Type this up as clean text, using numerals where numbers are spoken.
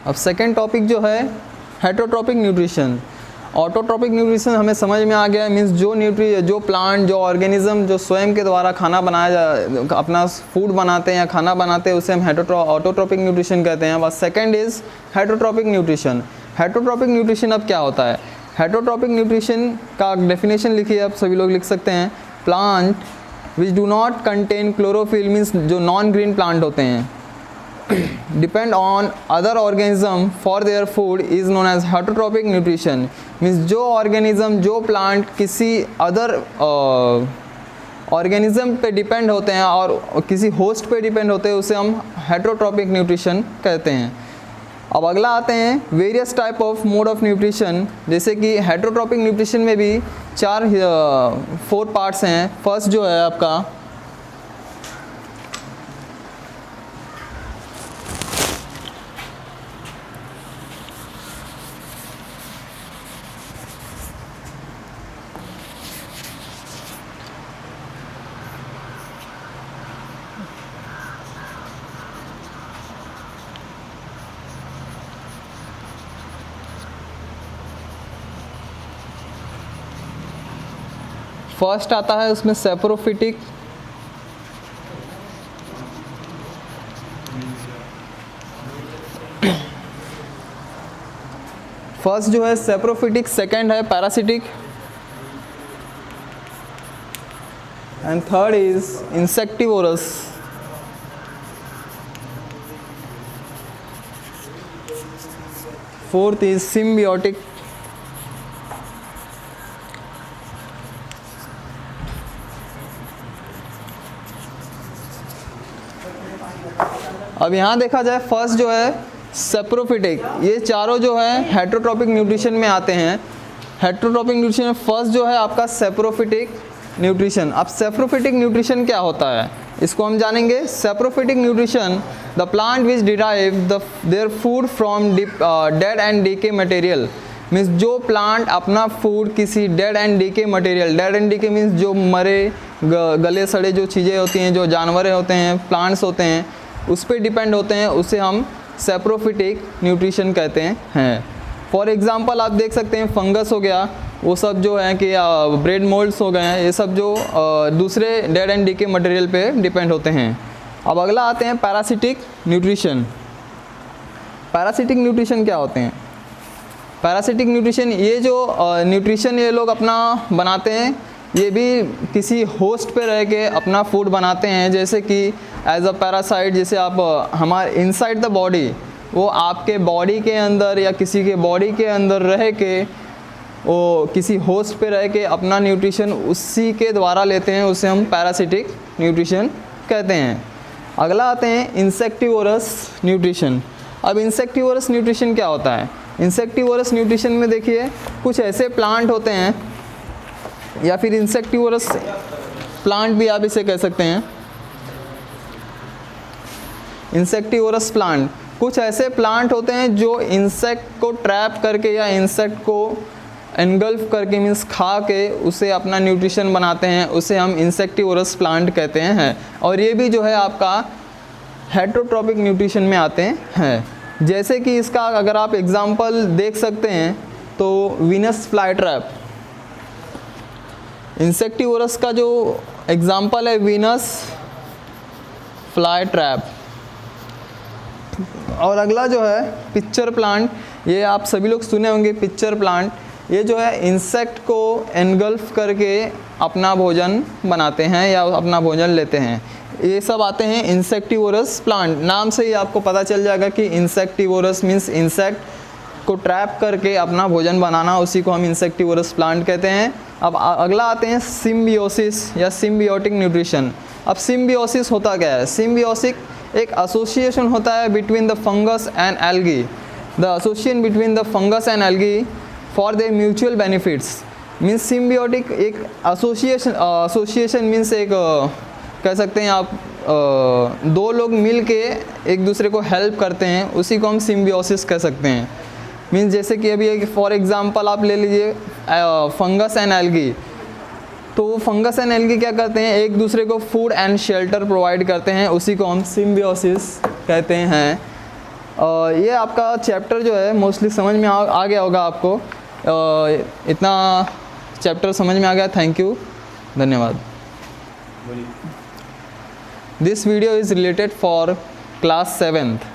अब second topic जो है हेटरोट्रॉपिक न्यूट्रिशन। ऑटोट्रॉपिक न्यूट्रिशन हमें समझ में आ गया, मीन्स जो प्लांट, जो ऑर्गेनिज्म जो स्वयं के द्वारा खाना अपना फूड बनाते हैं या खाना बनाते हैं, उसे हम ऑटोट्रॉपिक न्यूट्रिशन कहते हैं। बस second is heterotrophic nutrition. Heterotrophic nutrition अब क्या होता है? हेटरोट्रॉपिक न्यूट्रिशन का डेफिनेशन लिखिए, आप सभी लोग लिख सकते हैं। Plant which do not contain chlorophyll, means जो नॉन ग्रीन प्लांट होते हैं, depend on other organism for their food is known as heterotrophic nutrition. Means जो ऑर्गेनिज्म, जो प्लांट किसी अदर ऑर्गेनिज्म पे डिपेंड होते हैं और किसी होस्ट पे डिपेंड होते हैं, उसे हम हेटरोट्रॉपिक न्यूट्रिशन कहते हैं। अब अगला आते हैं various type of mode of nutrition. जैसे कि हेटरोट्रॉपिक न्यूट्रिशन में भी 4 पार्ट्स हैं। फर्स्ट जो है आपका फर्स्ट आता है उसमें सेप्रोफिटिक, फर्स्ट जो है सेप्रोफिटिक, सेकंड है parasitic and third is insectivorous. Fourth is symbiotic. अब यहाँ देखा जाए, फर्स्ट जो है सेप्रोफिटिक, ये चारों जो है हेटरोट्रॉपिक न्यूट्रिशन में आते हैं। हेटरोट्रॉपिक न्यूट्रिशन में फर्स्ट जो है आपका सेप्रोफिटिक न्यूट्रिशन। अब सेप्रोफिटिक न्यूट्रिशन क्या होता है, इसको हम जानेंगे। Saprophytic nutrition, the plant which derive their food from dead and decay material. Means जो प्लांट अपना फूड किसी dead and decay material, dead and decay means जो मरे गले सड़े जो चीज़ें होती हैं, जो जानवर होते हैं, प्लांट्स होते हैं, उस पर डिपेंड होते हैं, उसे हम सेप्रोफिटिक न्यूट्रिशन कहते हैं। फॉर एग्जांपल आप देख सकते हैं फंगस हो गया, वो सब जो है कि ब्रेड मोल्ड्स हो गए हैं, ये सब जो दूसरे डेड एंड डीके मटेरियल पे डिपेंड होते हैं। अब अगला आते हैं पैरासिटिक न्यूट्रिशन। पैरासिटिक न्यूट्रिशन क्या होते हैं? पैरासिटिक न्यूट्रिशन, ये जो न्यूट्रिशन ये लोग अपना बनाते हैं, ये भी किसी होस्ट पे रह के अपना फूड बनाते हैं। जैसे कि एज अ पैरासाइट, जैसे आप हमारे इनसाइड द बॉडी, वो आपके बॉडी के अंदर या किसी के बॉडी के अंदर रह के, वो किसी होस्ट पे रह के अपना न्यूट्रिशन उसी के द्वारा लेते हैं, उसे हम पैरासिटिक न्यूट्रिशन कहते हैं। अगला आते हैं इंसेक्टिवोरस न्यूट्रिशन। अब इंसेक्टिवोरस न्यूट्रिशन क्या होता है? इंसेक्टिवोरस न्यूट्रिशन में देखिए कुछ ऐसे प्लांट होते हैं, या फिर इंसेक्टिवोरस प्लांट भी आप इसे कह सकते हैं। इंसेक्टिवोरस प्लांट, कुछ ऐसे प्लांट होते हैं जो इंसेक्ट को ट्रैप करके या इंसेक्ट को एनगल्फ करके, मीन्स खा के उसे अपना न्यूट्रिशन बनाते हैं, उसे हम इंसेक्टिवोरस प्लांट कहते हैं। और ये भी जो है आपका हेटरोट्रॉपिक न्यूट्रिशन में आते हैं। जैसे कि इसका अगर आप एग्जांपल देख सकते हैं तो वीनस फ्लाई ट्रैप, इंसेक्टिवोरस का जो एग्जांपल है वीनस फ्लाई ट्रैप। और अगला जो है पिक्चर प्लांट, ये आप सभी लोग सुने होंगे पिक्चर प्लांट। ये जो है इंसेक्ट को एनगल्फ करके अपना भोजन बनाते हैं या अपना भोजन लेते हैं। ये सब आते हैं इंसेक्टिवोरस प्लांट। नाम से ही आपको पता चल जाएगा कि इंसेक्टिवोरस मीन्स इंसेक्ट को ट्रैप करके अपना भोजन बनाना, उसी को हम इंसेक्टिवोरस प्लांट कहते हैं। अब अगला आते हैं सिम्बियोसिस या सिम्बियोटिक न्यूट्रिशन। अब सिम्बियोसिस होता क्या है? सिम्बियोसिस एक एसोसिएशन होता है between the fungus and algae, the association between the fungus and algae for their mutual benefits. Means symbiotic एक एसोसिएशन मीन्स एक कह सकते हैं आप दो लोग मिल के एक दूसरे को हेल्प करते हैं, उसी को हम सिम्बियोसिस कह सकते हैं। मीन्स जैसे कि अभी एक फॉर एग्जांपल आप ले लीजिए फंगस एंड एल्गी। तो फंगस एंड एल्गी क्या करते हैं? एक दूसरे को फूड एंड शेल्टर प्रोवाइड करते हैं, उसी को हम सिम्बियोसिस कहते हैं। ये आपका चैप्टर जो है मोस्टली समझ में आ गया होगा आपको। इतना चैप्टर समझ में आ गया। थैंक यू, धन्यवाद। This video is related for class 7th।